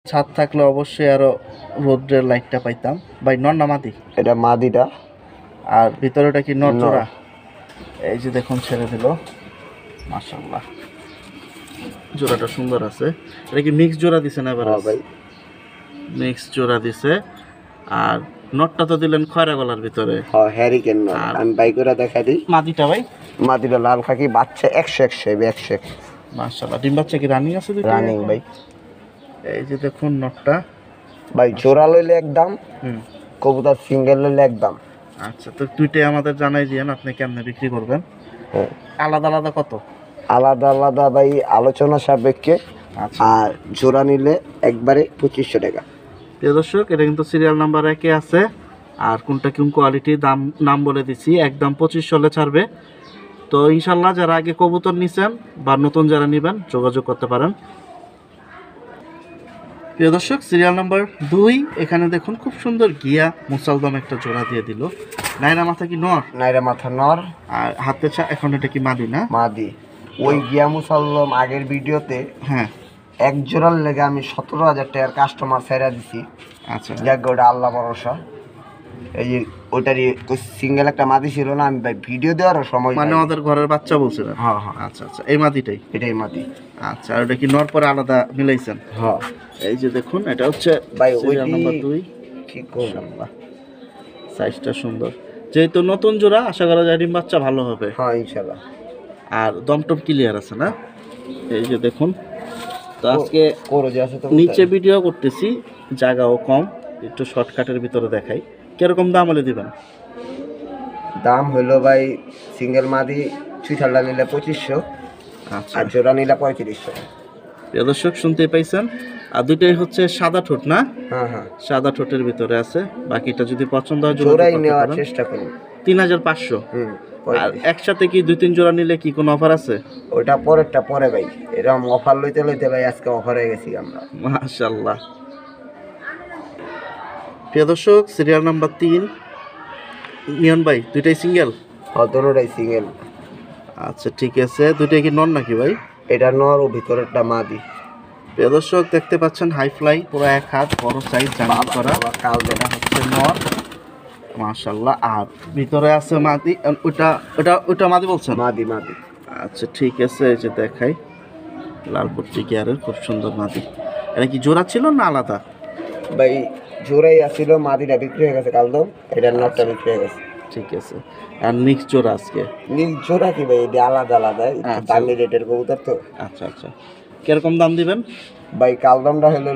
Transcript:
ছাদ থাকলে অবশ্যই আরো রোদ্রের লাইটটা পাইতাম। ভাই নর না মাদি? এটা মাদিটা। আর ভিতরেটা কি নর নর। জোড়া? এই যে দেখুন ছেড়ে দিল, মাশাআল্লাহ জোড়াটা সুন্দর আছে। এটা কি মিক্স জোড়া দিছে না এবার? ভাই মিক্স জোড়া দিছে। আর নটটা তো দিলেন খয়রা গলার ভিতরে। হ্যাঁ হ্যারিকেন নর। আমি বাই করে দেখা দিই। মাদিটা ভাই? মাদিটা লাল খাকি, বাচ্চা 100 মাশাআল্লাহ। ডিম বাচ্চা কি রানিং আছে? রানিং ভাই। এই যে দেখুন নটটা ভাই জোড়া লইলে একদম, হুম কবুতর সিঙ্গেল লইলে একদম। আচ্ছা, তো দুইটাই আমাদের জানাই দিয়েন আপনি কেমনে বিক্রি করবেন। আলাদা আলাদা কত? আলাদা আলাদা ভাই আলোচনা সাপেক্ষে। আচ্ছা, আর জোড়া নিলে একবারে 2500 টাকা। প্রিয় দর্শক, এটা কিন্তু সিরিয়াল নাম্বার 1-এ আছে। আর কোনটা কোন কোয়ালিটি নাম বলে দিছি, একদম 2500 হলে ছাড়বে। তো ইনশাল্লাহ যারা আগে কবুতর নিছেন বা নতুন যারা নেবেন যোগাযোগ করতে পারেন। প্রিয় দর্শক, সিরিয়াল নাম্বার 2 এখানে দেখুন খুব সুন্দর গিয়া মুসালদম একটা জোড়া দিয়ে দিল। নাইরা মাথা কি নর? নাইরা মাথা নর। আর হাতে এখন এটা কি মাদি না? মাদি। ওই গিয়া মুসাল্লম আগের ভিডিওতে হ্যাঁ, এক জোড়ার লেগে আমি 17,000 টাকার কাস্টমার ছেড়ে দিছি। আচ্ছা, যাক ওটা আল্লাহ ভরসা। এই যে ওইটারই সিঙ্গেল একটা মাদি ছিল না, আমি ভাই ভিডিও দেওয়ার সময় মানে আমাদের ঘরের বাচ্চা বলছিলেন? হ্যাঁ হ্যাঁ আচ্ছা আচ্ছা, এই মাদিটাই? এটাই মাদি। আচ্ছা, আর ওটা কি নর পরে আলাদা মিলাইছেন? হ্যাঁ এই যে দেখুন এটা হচ্ছে ভাই সিরিয়াল নাম্বার 2। কি করব, সাইজটা সুন্দর, যেহেতু নতুন জোড়া আশা করা যায় ডিম বাচ্চা ভালো হবে। হ্যাঁ ইনশাআল্লাহ। আর দমটম ক্লিয়ার আছে না? এই যে দেখুন। তো আজকে করো যে আছে তো নিচে ভিডিও করতেছি, জায়গাও কম, একটু শর্টকাটের ভিতরে দেখাই। কিরকম দাম হলে দিবেন? দাম হলো ভাই সিঙ্গেল মাদি চুইঠালটা নিলে 2500, আচ্ছা, আর জোড়া নিলে 3500। প্রিয় দর্শক শুনতে পাইছেন। আর দুইটাই হচ্ছে সাদা ঠোঁট না? হ্যাঁ হ্যাঁ, সাদা ঠোঁটের ভিতরে আছে। বাকিটা যদি পছন্দ হয় জোড়াই নেওয়ার চেষ্টা করুন। 3500। হুম, আর একসাথে কি 2-3 জোড়া নিলে কি কোনো অফার আছে? ওটা পরেরটা পরে ভাই। এরকম অফার লইতে লইতে ভাই আজকে অফার হয়ে গেছি আমরা। মাশাআল্লাহ। প্রিয় দর্শক, সিরিয়াল নাম্বার 3 নিয়ন ভাই, দুইটাই সিঙ্গেল? হ্যাঁ দুটোটাই সিঙ্গেল। আচ্ছা ঠিক আছে, দুইটাই কি নর নাকি ভাই? এটা নর ও ভিতরেরটা মাদি। প্রিয় দর্শক দেখতে পাচ্ছেন হাই ফ্লাই, পুরো 1 হাত বড় সাইজ জামা করা। কাল এটা হচ্ছে নর, মাশাআল্লাহ। আর ভিতরে আছে মাদি। ওটা মাদি বলছেন? মাদি মাদি। আচ্ছা ঠিক আছে, এই যে দেখাই, লাল পট্টি গিয়ারের খুব সুন্দর মাদি। এটা কি জোড়া ছিল না আলাদা? ভাই জোড়াই আসছিল, মাদিটা বিক্রি হয়ে গেছে কাল দম, এটার নরটা বিক্রি হয়ে গেছে। ঠিক আছে। আর মিক্স জোড়া আজকে? নীল জোড়া কি ভাই, এটা আলাদা আলাদা, আচ্ছা। দামি রেটের কবুতর তো। আচ্ছা আচ্ছা, কিরকম দাম দিবেন? ভাই কাল দামটা হলো